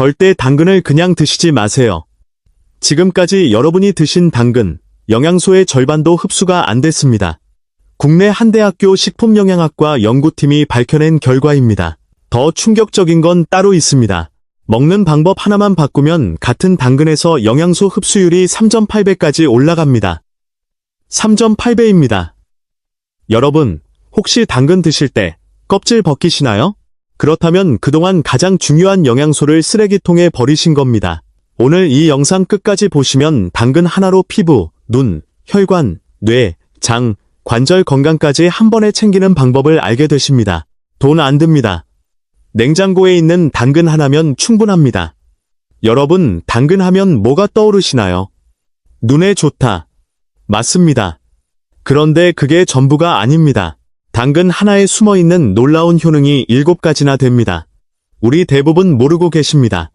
절대 당근을 그냥 드시지 마세요. 지금까지 여러분이 드신 당근, 영양소의 절반도 흡수가 안 됐습니다. 국내 한 대학교 식품영양학과 연구팀이 밝혀낸 결과입니다. 더 충격적인 건 따로 있습니다. 먹는 방법 하나만 바꾸면 같은 당근에서 영양소 흡수율이 3.8배까지 올라갑니다. 3.8배입니다. 여러분, 혹시 당근 드실 때 껍질 벗기시나요? 그렇다면 그동안 가장 중요한 영양소를 쓰레기통에 버리신 겁니다. 오늘 이 영상 끝까지 보시면 당근 하나로 피부, 눈, 혈관, 뇌, 장, 관절 건강까지 한 번에 챙기는 방법을 알게 되십니다. 돈 안 듭니다. 냉장고에 있는 당근 하나면 충분합니다. 여러분, 당근 하면 뭐가 떠오르시나요? 눈에 좋다. 맞습니다. 그런데 그게 전부가 아닙니다. 당근 하나에 숨어있는 놀라운 효능이 7가지나 됩니다. 우리 대부분 모르고 계십니다.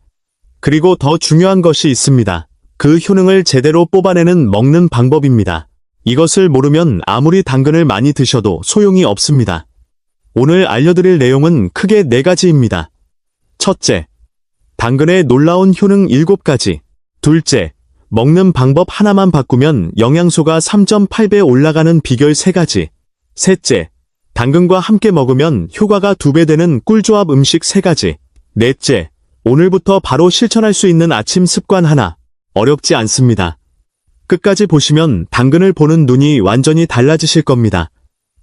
그리고 더 중요한 것이 있습니다. 그 효능을 제대로 뽑아내는 먹는 방법입니다. 이것을 모르면 아무리 당근을 많이 드셔도 소용이 없습니다. 오늘 알려드릴 내용은 크게 4가지입니다. 첫째, 당근의 놀라운 효능 7가지. 둘째, 먹는 방법 하나만 바꾸면 영양소가 3.8배 올라가는 비결 3가지. 셋째, 당근과 함께 먹으면 효과가 2배 되는 꿀조합 음식 3가지. 넷째, 오늘부터 바로 실천할 수 있는 아침 습관 하나. 어렵지 않습니다. 끝까지 보시면 당근을 보는 눈이 완전히 달라지실 겁니다.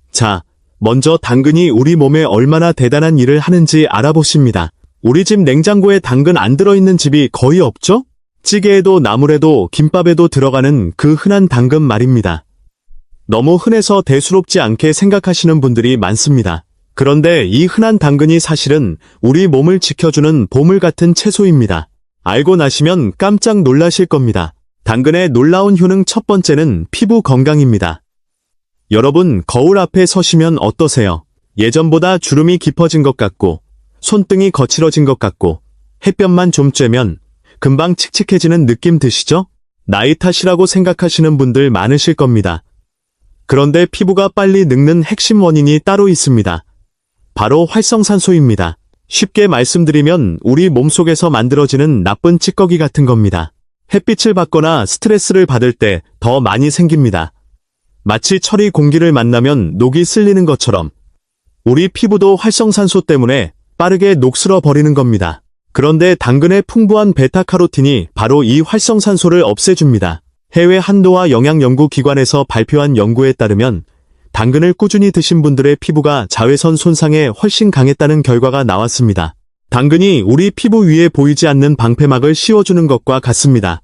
자, 먼저 당근이 우리 몸에 얼마나 대단한 일을 하는지 알아보십니다. 우리 집 냉장고에 당근 안 들어있는 집이 거의 없죠? 찌개에도 나물에도 김밥에도 들어가는 그 흔한 당근 말입니다. 너무 흔해서 대수롭지 않게 생각하시는 분들이 많습니다. 그런데 이 흔한 당근이 사실은 우리 몸을 지켜주는 보물 같은 채소입니다. 알고 나시면 깜짝 놀라실 겁니다. 당근의 놀라운 효능 첫 번째는 피부 건강입니다. 여러분, 거울 앞에 서시면 어떠세요? 예전보다 주름이 깊어진 것 같고, 손등이 거칠어진 것 같고, 햇볕만 좀 쬐면 금방 칙칙해지는 느낌 드시죠? 나이 탓이라고 생각하시는 분들 많으실 겁니다. 그런데 피부가 빨리 늙는 핵심 원인이 따로 있습니다. 바로 활성산소입니다. 쉽게 말씀드리면 우리 몸속에서 만들어지는 나쁜 찌꺼기 같은 겁니다. 햇빛을 받거나 스트레스를 받을 때 더 많이 생깁니다. 마치 철이 공기를 만나면 녹이 쓸리는 것처럼 우리 피부도 활성산소 때문에 빠르게 녹슬어 버리는 겁니다. 그런데 당근의 풍부한 베타카로틴이 바로 이 활성산소를 없애줍니다. 해외 한도와 영양연구기관에서 발표한 연구에 따르면 당근을 꾸준히 드신 분들의 피부가 자외선 손상에 훨씬 강했다는 결과가 나왔습니다. 당근이 우리 피부 위에 보이지 않는 방패막을 씌워주는 것과 같습니다.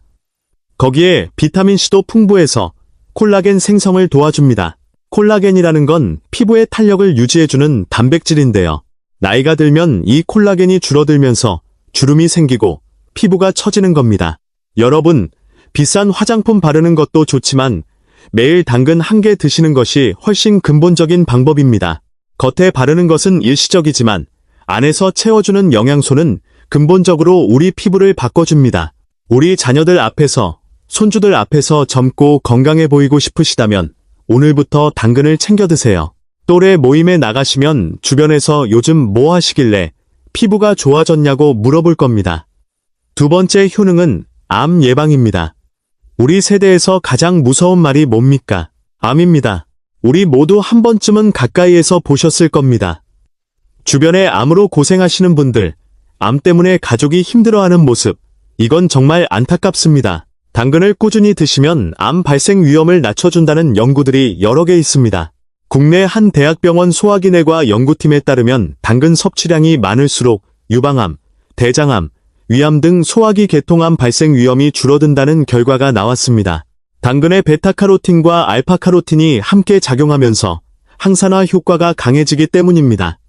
거기에 비타민C도 풍부해서 콜라겐 생성을 도와줍니다. 콜라겐이라는 건 피부의 탄력을 유지해주는 단백질인데요. 나이가 들면 이 콜라겐이 줄어들면서 주름이 생기고 피부가 처지는 겁니다. 여러분, 비싼 화장품 바르는 것도 좋지만 매일 당근 1개 드시는 것이 훨씬 근본적인 방법입니다. 겉에 바르는 것은 일시적이지만 안에서 채워주는 영양소는 근본적으로 우리 피부를 바꿔줍니다. 우리 자녀들 앞에서, 손주들 앞에서 젊고 건강해 보이고 싶으시다면 오늘부터 당근을 챙겨 드세요. 또래 모임에 나가시면 주변에서 요즘 뭐 하시길래 피부가 좋아졌냐고 물어볼 겁니다. 두 번째 효능은 암 예방입니다. 우리 세대에서 가장 무서운 말이 뭡니까? 암입니다. 우리 모두 한 번쯤은 가까이에서 보셨을 겁니다. 주변에 암으로 고생하시는 분들, 암 때문에 가족이 힘들어하는 모습, 이건 정말 안타깝습니다. 당근을 꾸준히 드시면 암 발생 위험을 낮춰준다는 연구들이 여러 개 있습니다. 국내 한 대학병원 소화기내과 연구팀에 따르면 당근 섭취량이 많을수록 유방암, 대장암, 위암 등 소화기 계통암 발생 위험이 줄어든다는 결과가 나왔습니다. 당근의 베타카로틴과 알파카로틴이 함께 작용하면서 항산화 효과가 강해지기 때문입니다.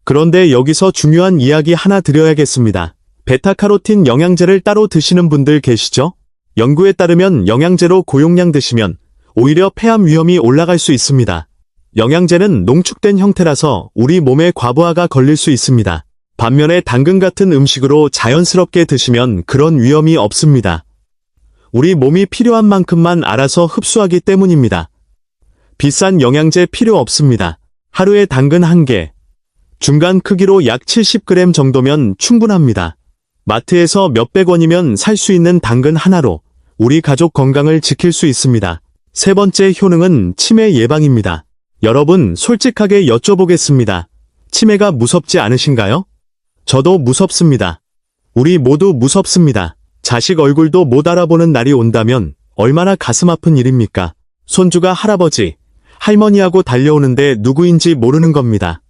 그런데 여기서 중요한 이야기 하나 드려야겠습니다. 베타카로틴 영양제를 따로 드시는 분들 계시죠? 연구에 따르면 영양제로 고용량 드시면 오히려 폐암 위험이 올라갈 수 있습니다. 영양제는 농축된 형태라서 우리 몸에 과부하가 걸릴 수 있습니다. 반면에 당근 같은 음식으로 자연스럽게 드시면 그런 위험이 없습니다. 우리 몸이 필요한 만큼만 알아서 흡수하기 때문입니다. 비싼 영양제 필요 없습니다. 하루에 당근 1개, 중간 크기로 약 70g 정도면 충분합니다. 마트에서 몇백 원이면 살 수 있는 당근 하나로 우리 가족 건강을 지킬 수 있습니다. 세 번째 효능은 치매 예방입니다. 여러분, 솔직하게 여쭤보겠습니다. 치매가 무섭지 않으신가요? 저도 무섭습니다. 우리 모두 무섭습니다. 자식 얼굴도 못 알아보는 날이 온다면 얼마나 가슴 아픈 일입니까? 손주가 할아버지, 할머니하고 달려오는데 누구인지 모르는 겁니다.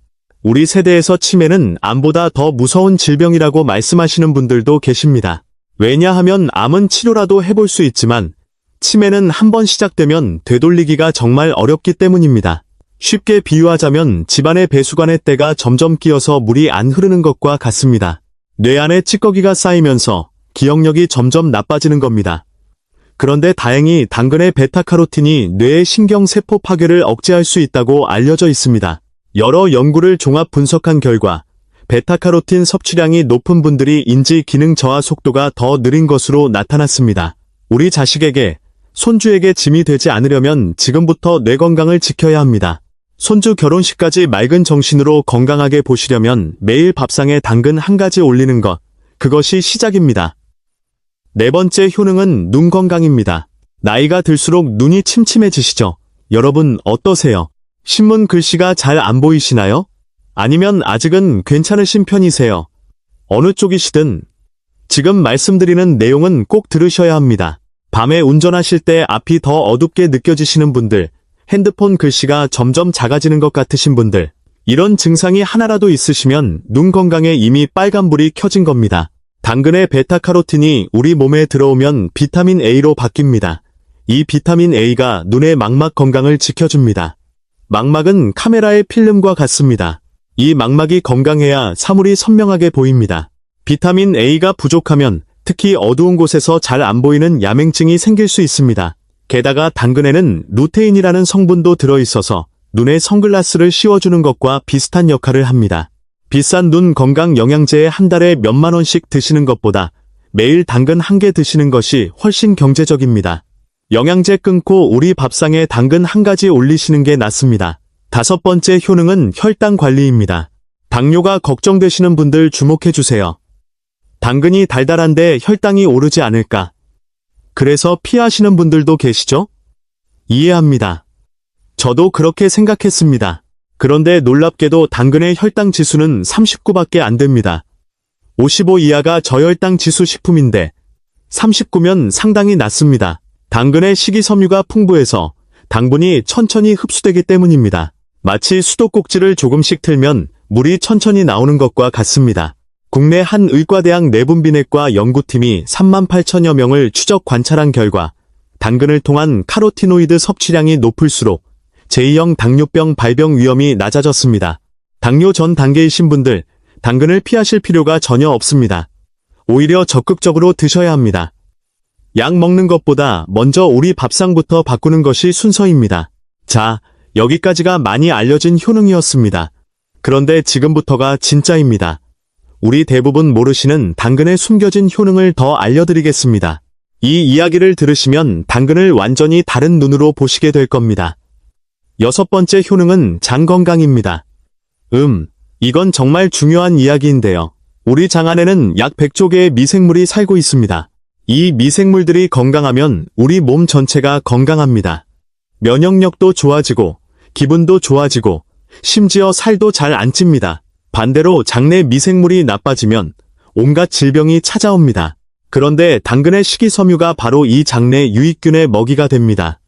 우리 세대에서 치매는 암보다 더 무서운 질병이라고 말씀하시는 분들도 계십니다. 왜냐하면 암은 치료라도 해볼 수 있지만 치매는 한번 시작되면 되돌리기가 정말 어렵기 때문입니다. 쉽게 비유하자면 집안의 배수관의 때가 점점 끼어서 물이 안 흐르는 것과 같습니다. 뇌 안에 찌꺼기가 쌓이면서 기억력이 점점 나빠지는 겁니다. 그런데 다행히 당근의 베타카로틴이 뇌의 신경세포 파괴를 억제할 수 있다고 알려져 있습니다. 여러 연구를 종합 분석한 결과 베타카로틴 섭취량이 높은 분들이 인지 기능 저하 속도가 더 느린 것으로 나타났습니다. 우리 자식에게, 손주에게 짐이 되지 않으려면 지금부터 뇌 건강을 지켜야 합니다. 손주 결혼식까지 맑은 정신으로 건강하게 보시려면 매일 밥상에 당근 한 가지 올리는 것, 그것이 시작입니다. 네 번째 효능은 눈 건강입니다. 나이가 들수록 눈이 침침해지시죠? 여러분 어떠세요? 신문 글씨가 잘 안 보이시나요? 아니면 아직은 괜찮으신 편이세요? 어느 쪽이시든 지금 말씀드리는 내용은 꼭 들으셔야 합니다. 밤에 운전하실 때 앞이 더 어둡게 느껴지시는 분들, 핸드폰 글씨가 점점 작아지는 것 같으신 분들, 이런 증상이 하나라도 있으시면 눈 건강에 이미 빨간불이 켜진 겁니다. 당근의 베타카로틴이 우리 몸에 들어오면 비타민 A로 바뀝니다. 이 비타민 A가 눈의 망막 건강을 지켜줍니다. 망막은 카메라의 필름과 같습니다. 이 망막이 건강해야 사물이 선명하게 보입니다. 비타민 A가 부족하면 특히 어두운 곳에서 잘 안 보이는 야맹증이 생길 수 있습니다. 게다가 당근에는 루테인이라는 성분도 들어있어서 눈에 선글라스를 씌워주는 것과 비슷한 역할을 합니다. 비싼 눈 건강 영양제에 한 달에 몇만 원씩 드시는 것보다 매일 당근 한 개 드시는 것이 훨씬 경제적입니다. 영양제 끊고 우리 밥상에 당근 한 가지 올리시는 게 낫습니다. 다섯 번째 효능은 혈당 관리입니다. 당뇨가 걱정되시는 분들 주목해주세요. 당근이 달달한데 혈당이 오르지 않을까? 그래서 피하시는 분들도 계시죠? 이해합니다. 저도 그렇게 생각했습니다. 그런데 놀랍게도 당근의 혈당 지수는 39밖에 안 됩니다. 55 이하가 저혈당 지수 식품인데 39면 상당히 낮습니다. 당근의 식이섬유가 풍부해서 당분이 천천히 흡수되기 때문입니다. 마치 수도꼭지를 조금씩 틀면 물이 천천히 나오는 것과 같습니다. 국내 한 의과대학 내분비내과 연구팀이 38,000여 명을 추적 관찰한 결과 당근을 통한 카로티노이드 섭취량이 높을수록 제2형 당뇨병 발병 위험이 낮아졌습니다. 당뇨 전 단계이신 분들, 당근을 피하실 필요가 전혀 없습니다. 오히려 적극적으로 드셔야 합니다. 약 먹는 것보다 먼저 우리 밥상부터 바꾸는 것이 순서입니다. 자, 여기까지가 많이 알려진 효능이었습니다. 그런데 지금부터가 진짜입니다. 우리 대부분 모르시는 당근의 숨겨진 효능을 더 알려드리겠습니다. 이 이야기를 들으시면 당근을 완전히 다른 눈으로 보시게 될 겁니다. 여섯 번째 효능은 장 건강입니다. 이건 정말 중요한 이야기인데요. 우리 장 안에는 약 100조 개의 미생물이 살고 있습니다. 이 미생물들이 건강하면 우리 몸 전체가 건강합니다. 면역력도 좋아지고, 기분도 좋아지고, 심지어 살도 잘 안 찝니다. 반대로 장내 미생물이 나빠지면 온갖 질병이 찾아옵니다. 그런데 당근의 식이섬유가 바로 이 장내 유익균의 먹이가 됩니다.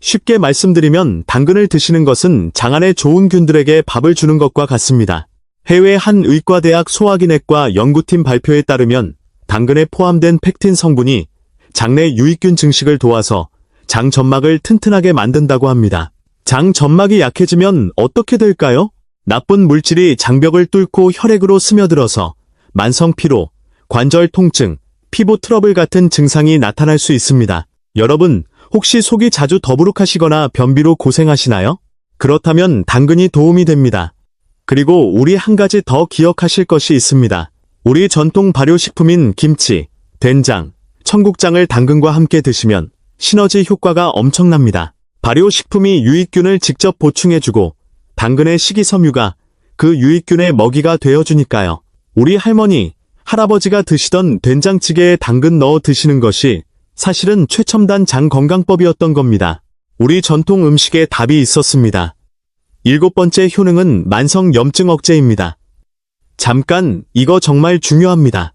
쉽게 말씀드리면 당근을 드시는 것은 장 안에 좋은 균들에게 밥을 주는 것과 같습니다. 해외 한 의과대학 소화기내과 연구팀 발표에 따르면 당근에 포함된 펙틴 성분이 장내 유익균 증식을 도와서 장 점막을 튼튼하게 만든다고 합니다. 장 점막이 약해지면 어떻게 될까요? 나쁜 물질이 장벽을 뚫고 혈액으로 스며들어서 만성 피로, 관절 통증, 피부 트러블 같은 증상이 나타날 수 있습니다. 여러분, 혹시 속이 자주 더부룩하시거나 변비로 고생하시나요? 그렇다면 당근이 도움이 됩니다. 그리고 우리 한 가지 더 기억하실 것이 있습니다. 우리 전통 발효식품인 김치, 된장, 청국장을 당근과 함께 드시면 시너지 효과가 엄청납니다. 발효식품이 유익균을 직접 보충해주고 당근의 식이섬유가 그 유익균의 먹이가 되어주니까요. 우리 할머니, 할아버지가 드시던 된장찌개에 당근 넣어 드시는 것이 사실은 최첨단 장 건강법이었던 겁니다. 우리 전통 음식에 답이 있었습니다. 7번째 효능은 만성염증 억제입니다. 잠깐, 이거 정말 중요합니다.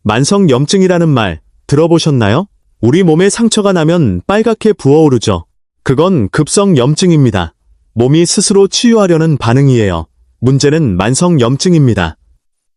만성염증이라는 말 들어보셨나요? 우리 몸에 상처가 나면 빨갛게 부어오르죠. 그건 급성염증입니다. 몸이 스스로 치유하려는 반응이에요. 문제는 만성염증입니다.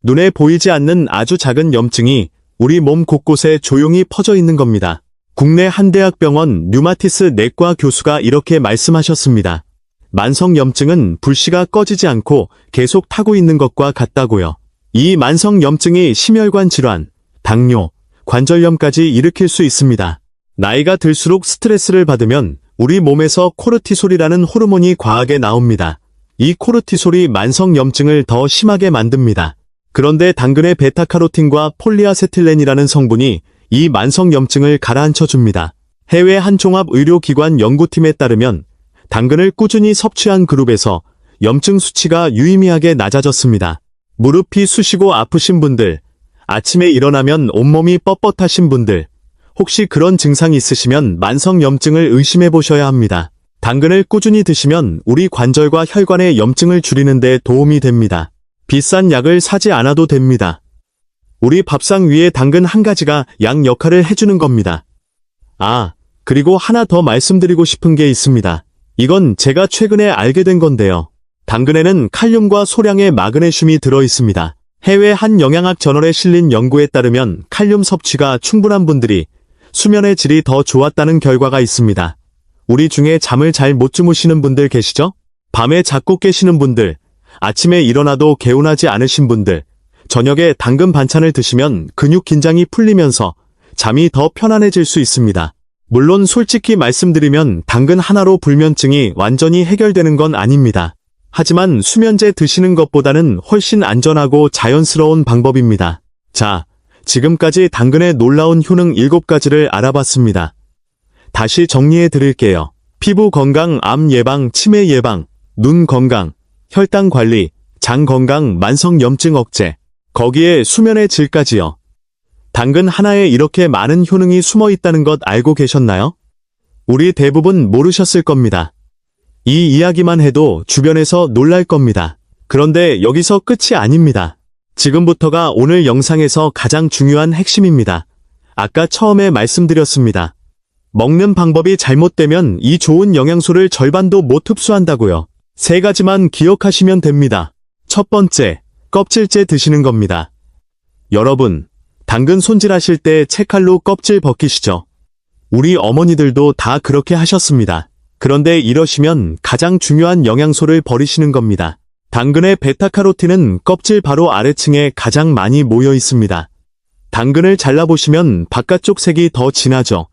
눈에 보이지 않는 아주 작은 염증이 우리 몸 곳곳에 조용히 퍼져 있는 겁니다. 국내 한 대학병원 류마티스 내과 교수가 이렇게 말씀하셨습니다. 만성염증은 불씨가 꺼지지 않고 계속 타고 있는 것과 같다고요. 이 만성염증이 심혈관 질환, 당뇨, 관절염까지 일으킬 수 있습니다. 나이가 들수록 스트레스를 받으면 우리 몸에서 코르티솔이라는 호르몬이 과하게 나옵니다. 이 코르티솔이 만성염증을 더 심하게 만듭니다. 그런데 당근의 베타카로틴과 폴리아세틸렌이라는 성분이 이 만성염증을 가라앉혀줍니다. 해외 한 종합의료기관 연구팀에 따르면 당근을 꾸준히 섭취한 그룹에서 염증 수치가 유의미하게 낮아졌습니다. 무릎이 쑤시고 아프신 분들, 아침에 일어나면 온몸이 뻣뻣하신 분들, 혹시 그런 증상이 있으시면 만성염증을 의심해 보셔야 합니다. 당근을 꾸준히 드시면 우리 관절과 혈관의 염증을 줄이는 데 도움이 됩니다. 비싼 약을 사지 않아도 됩니다. 우리 밥상 위에 당근 한 가지가 약 역할을 해주는 겁니다. 아, 그리고 하나 더 말씀드리고 싶은 게 있습니다. 이건 제가 최근에 알게 된 건데요. 당근에는 칼륨과 소량의 마그네슘이 들어있습니다. 해외 한 영양학 저널에 실린 연구에 따르면 칼륨 섭취가 충분한 분들이 수면의 질이 더 좋았다는 결과가 있습니다. 우리 중에 잠을 잘 못 주무시는 분들 계시죠? 밤에 자꾸 깨시는 분들, 아침에 일어나도 개운하지 않으신 분들, 저녁에 당근 반찬을 드시면 근육 긴장이 풀리면서 잠이 더 편안해질 수 있습니다. 물론 솔직히 말씀드리면 당근 하나로 불면증이 완전히 해결되는 건 아닙니다. 하지만 수면제 드시는 것보다는 훨씬 안전하고 자연스러운 방법입니다. 자, 지금까지 당근의 놀라운 효능 7가지를 알아봤습니다. 다시 정리해 드릴게요. 피부 건강, 암 예방, 치매 예방, 눈 건강, 혈당 관리, 장 건강, 만성염증 억제, 거기에 수면의 질까지요. 당근 하나에 이렇게 많은 효능이 숨어 있다는 것 알고 계셨나요? 우리 대부분 모르셨을 겁니다. 이 이야기만 해도 주변에서 놀랄 겁니다. 그런데 여기서 끝이 아닙니다. 지금부터가 오늘 영상에서 가장 중요한 핵심입니다. 아까 처음에 말씀드렸습니다. 먹는 방법이 잘못되면 이 좋은 영양소를 절반도 못 흡수한다고요. 3가지만 기억하시면 됩니다. 첫 번째, 껍질째 드시는 겁니다. 여러분, 당근 손질하실 때 채칼로 껍질 벗기시죠? 우리 어머니들도 다 그렇게 하셨습니다. 그런데 이러시면 가장 중요한 영양소를 버리시는 겁니다. 당근의 베타카로틴은 껍질 바로 아래층에 가장 많이 모여 있습니다. 당근을 잘라보시면 바깥쪽 색이 더 진하죠.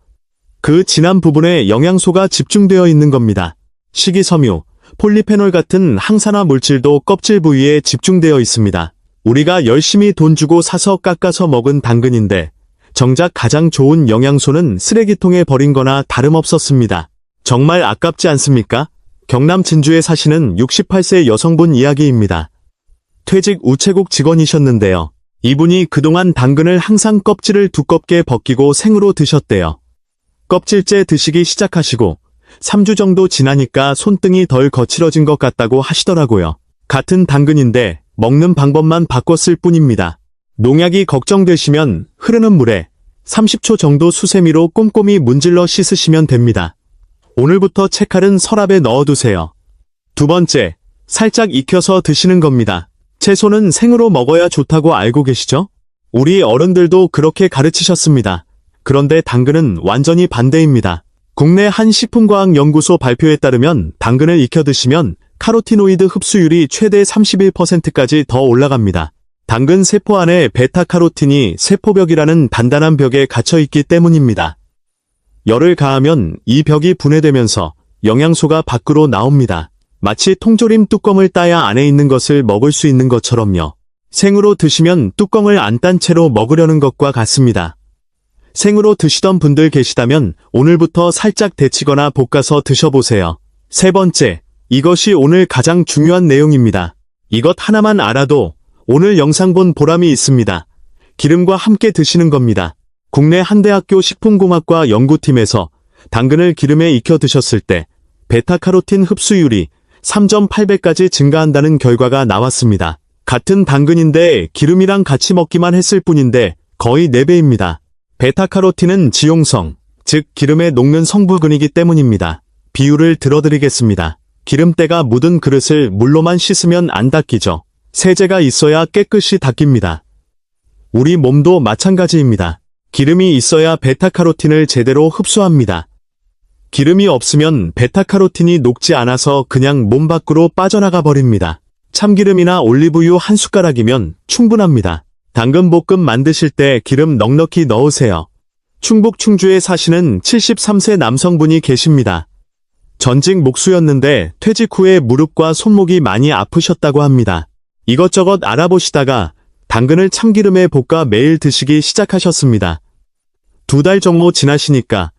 그 진한 부분에 영양소가 집중되어 있는 겁니다. 식이섬유, 폴리페놀 같은 항산화 물질도 껍질 부위에 집중되어 있습니다. 우리가 열심히 돈 주고 사서 깎아서 먹은 당근인데 정작 가장 좋은 영양소는 쓰레기통에 버린 거나 다름없었습니다. 정말 아깝지 않습니까? 경남 진주에 사시는 68세 여성분 이야기입니다. 퇴직 우체국 직원이셨는데요. 이분이 그동안 당근을 항상 껍질을 두껍게 벗기고 생으로 드셨대요. 껍질째 드시기 시작하시고 3주 정도 지나니까 손등이 덜 거칠어진 것 같다고 하시더라고요. 같은 당근인데 먹는 방법만 바꿨을 뿐입니다. 농약이 걱정되시면 흐르는 물에 30초 정도 수세미로 꼼꼼히 문질러 씻으시면 됩니다. 오늘부터 채칼은 서랍에 넣어두세요. 두 번째, 살짝 익혀서 드시는 겁니다. 채소는 생으로 먹어야 좋다고 알고 계시죠? 우리 어른들도 그렇게 가르치셨습니다. 그런데 당근은 완전히 반대입니다. 국내 한 식품과학연구소 발표에 따르면 당근을 익혀 드시면 카로티노이드 흡수율이 최대 31%까지 더 올라갑니다. 당근 세포 안에 베타카로틴이 세포벽이라는 단단한 벽에 갇혀 있기 때문입니다. 열을 가하면 이 벽이 분해되면서 영양소가 밖으로 나옵니다. 마치 통조림 뚜껑을 따야 안에 있는 것을 먹을 수 있는 것처럼요. 생으로 드시면 뚜껑을 안 딴 채로 먹으려는 것과 같습니다. 생으로 드시던 분들 계시다면 오늘부터 살짝 데치거나 볶아서 드셔보세요. 세 번째, 이것이 오늘 가장 중요한 내용입니다. 이것 하나만 알아도 오늘 영상 본 보람이 있습니다. 기름과 함께 드시는 겁니다. 국내 한 대학교 식품공학과 연구팀에서 당근을 기름에 익혀 드셨을 때 베타카로틴 흡수율이 3.8배까지 증가한다는 결과가 나왔습니다. 같은 당근인데 기름이랑 같이 먹기만 했을 뿐인데 거의 4배입니다. 베타카로틴은 지용성, 즉 기름에 녹는 성분이기 때문입니다. 비유를 들어드리겠습니다. 기름때가 묻은 그릇을 물로만 씻으면 안 닦이죠. 세제가 있어야 깨끗이 닦입니다. 우리 몸도 마찬가지입니다. 기름이 있어야 베타카로틴을 제대로 흡수합니다. 기름이 없으면 베타카로틴이 녹지 않아서 그냥 몸 밖으로 빠져나가 버립니다. 참기름이나 올리브유 한 숟가락이면 충분합니다. 당근볶음 만드실 때 기름 넉넉히 넣으세요. 충북 충주에 사시는 73세 남성분이 계십니다. 전직 목수였는데 퇴직 후에 무릎과 손목이 많이 아프셨다고 합니다. 이것저것 알아보시다가 당근을 참기름에 볶아 매일 드시기 시작하셨습니다. 2달 정도 지나시니까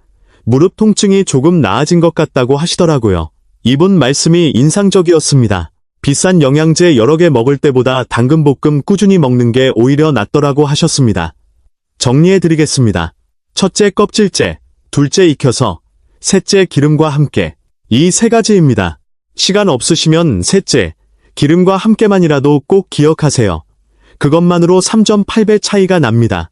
무릎 통증이 조금 나아진 것 같다고 하시더라고요. 이분 말씀이 인상적이었습니다. 비싼 영양제 여러 개 먹을 때보다 당근볶음 꾸준히 먹는 게 오히려 낫더라고 하셨습니다. 정리해드리겠습니다. 첫째 껍질째, 둘째 익혀서, 셋째 기름과 함께. 이 3가지입니다. 시간 없으시면 셋째, 기름과 함께만이라도 꼭 기억하세요. 그것만으로 3.8배 차이가 납니다.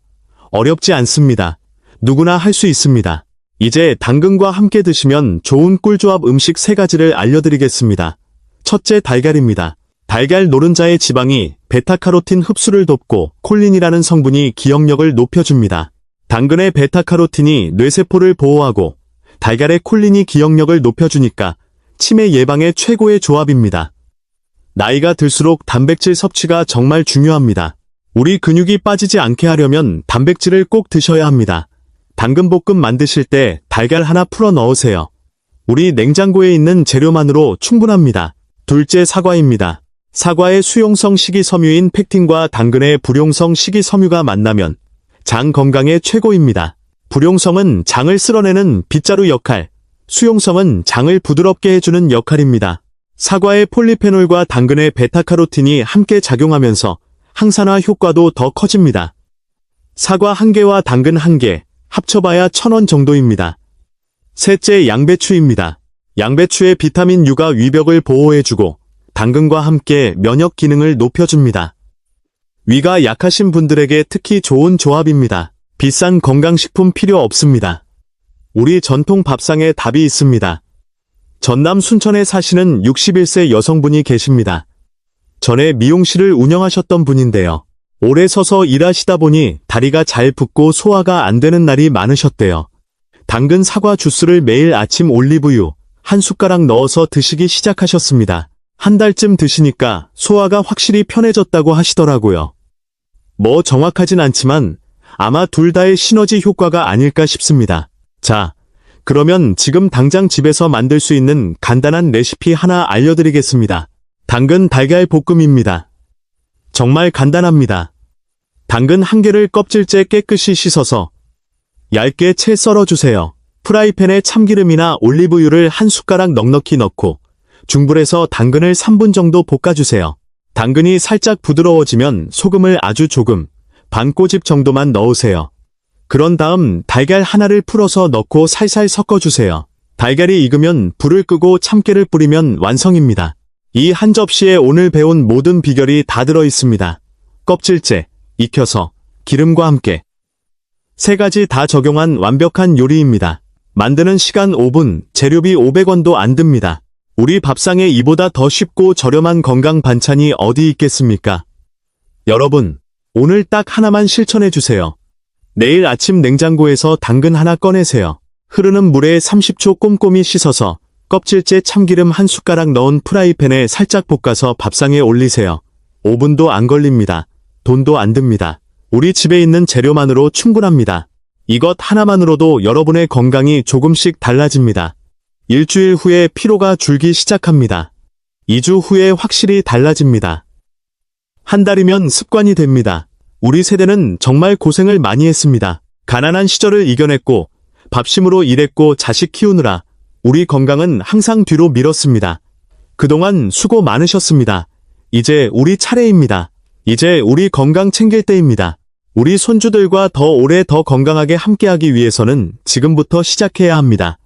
어렵지 않습니다. 누구나 할 수 있습니다. 이제 당근과 함께 드시면 좋은 꿀조합 음식 3가지를 알려드리겠습니다. 첫째 달걀입니다. 달걀 노른자의 지방이 베타카로틴 흡수를 돕고 콜린이라는 성분이 기억력을 높여줍니다. 당근의 베타카로틴이 뇌세포를 보호하고 달걀의 콜린이 기억력을 높여주니까 치매 예방에 최고의 조합입니다. 나이가 들수록 단백질 섭취가 정말 중요합니다. 우리 근육이 빠지지 않게 하려면 단백질을 꼭 드셔야 합니다. 당근볶음 만드실 때 달걀 하나 풀어 넣으세요. 우리 냉장고에 있는 재료만으로 충분합니다. 둘째 사과입니다. 사과의 수용성 식이섬유인 팩틴과 당근의 불용성 식이섬유가 만나면 장 건강에 최고입니다. 불용성은 장을 쓸어내는 빗자루 역할, 수용성은 장을 부드럽게 해주는 역할입니다. 사과의 폴리페놀과 당근의 베타카로틴이 함께 작용하면서 항산화 효과도 더 커집니다. 사과 1개와 당근 1개, 합쳐봐야 1,000원 정도입니다. 셋째 양배추입니다. 양배추의 비타민 U가 위벽을 보호해주고 당근과 함께 면역 기능을 높여줍니다. 위가 약하신 분들에게 특히 좋은 조합입니다. 비싼 건강식품 필요 없습니다. 우리 전통 밥상에 답이 있습니다. 전남 순천에 사시는 61세 여성분이 계십니다. 전에 미용실을 운영하셨던 분인데요. 오래 서서 일하시다 보니 다리가 잘 붓고 소화가 안 되는 날이 많으셨대요. 당근 사과 주스를 매일 아침 올리브유 한 숟가락 넣어서 드시기 시작하셨습니다. 한 달쯤 드시니까 소화가 확실히 편해졌다고 하시더라고요. 뭐 정확하진 않지만 아마 둘 다의 시너지 효과가 아닐까 싶습니다. 자, 그러면 지금 당장 집에서 만들 수 있는 간단한 레시피 하나 알려드리겠습니다. 당근 달걀 볶음입니다. 정말 간단합니다. 당근 1개를 껍질째 깨끗이 씻어서 얇게 채 썰어주세요. 프라이팬에 참기름이나 올리브유를 한 숟가락 넉넉히 넣고 중불에서 당근을 3분 정도 볶아주세요. 당근이 살짝 부드러워지면 소금을 아주 조금, 반 꼬집 정도만 넣으세요. 그런 다음 달걀 하나를 풀어서 넣고 살살 섞어주세요. 달걀이 익으면 불을 끄고 참깨를 뿌리면 완성입니다. 이 한 접시에 오늘 배운 모든 비결이 다 들어있습니다. 껍질째, 익혀서, 기름과 함께. 3가지 다 적용한 완벽한 요리입니다. 만드는 시간 5분, 재료비 500원도 안 듭니다. 우리 밥상에 이보다 더 쉽고 저렴한 건강 반찬이 어디 있겠습니까? 여러분, 오늘 딱 하나만 실천해주세요. 내일 아침 냉장고에서 당근 하나 꺼내세요. 흐르는 물에 30초 꼼꼼히 씻어서 껍질째 참기름 한 숟가락 넣은 프라이팬에 살짝 볶아서 밥상에 올리세요. 5분도 안 걸립니다. 돈도 안 듭니다. 우리 집에 있는 재료만으로 충분합니다. 이것 하나만으로도 여러분의 건강이 조금씩 달라집니다. 일주일 후에 피로가 줄기 시작합니다. 2주 후에 확실히 달라집니다. 한 달이면 습관이 됩니다. 우리 세대는 정말 고생을 많이 했습니다. 가난한 시절을 이겨냈고 밥심으로 일했고 자식 키우느라 우리 건강은 항상 뒤로 미뤘습니다. 그동안 수고 많으셨습니다. 이제 우리 차례입니다. 이제 우리 건강 챙길 때입니다. 우리 손주들과 더 오래 더 건강하게 함께하기 위해서는 지금부터 시작해야 합니다.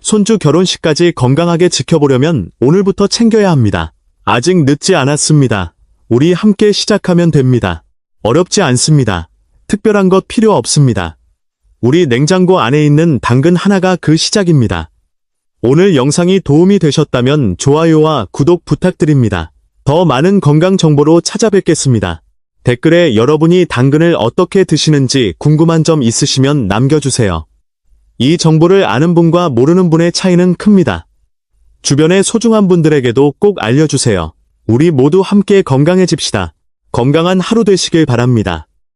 손주 결혼식까지 건강하게 지켜보려면 오늘부터 챙겨야 합니다. 아직 늦지 않았습니다. 우리 함께 시작하면 됩니다. 어렵지 않습니다. 특별한 것 필요 없습니다. 우리 냉장고 안에 있는 당근 하나가 그 시작입니다. 오늘 영상이 도움이 되셨다면 좋아요와 구독 부탁드립니다. 더 많은 건강 정보로 찾아뵙겠습니다. 댓글에 여러분이 당근을 어떻게 드시는지 궁금한 점 있으시면 남겨주세요. 이 정보를 아는 분과 모르는 분의 차이는 큽니다. 주변의 소중한 분들에게도 꼭 알려주세요. 우리 모두 함께 건강해집시다. 건강한 하루 되시길 바랍니다.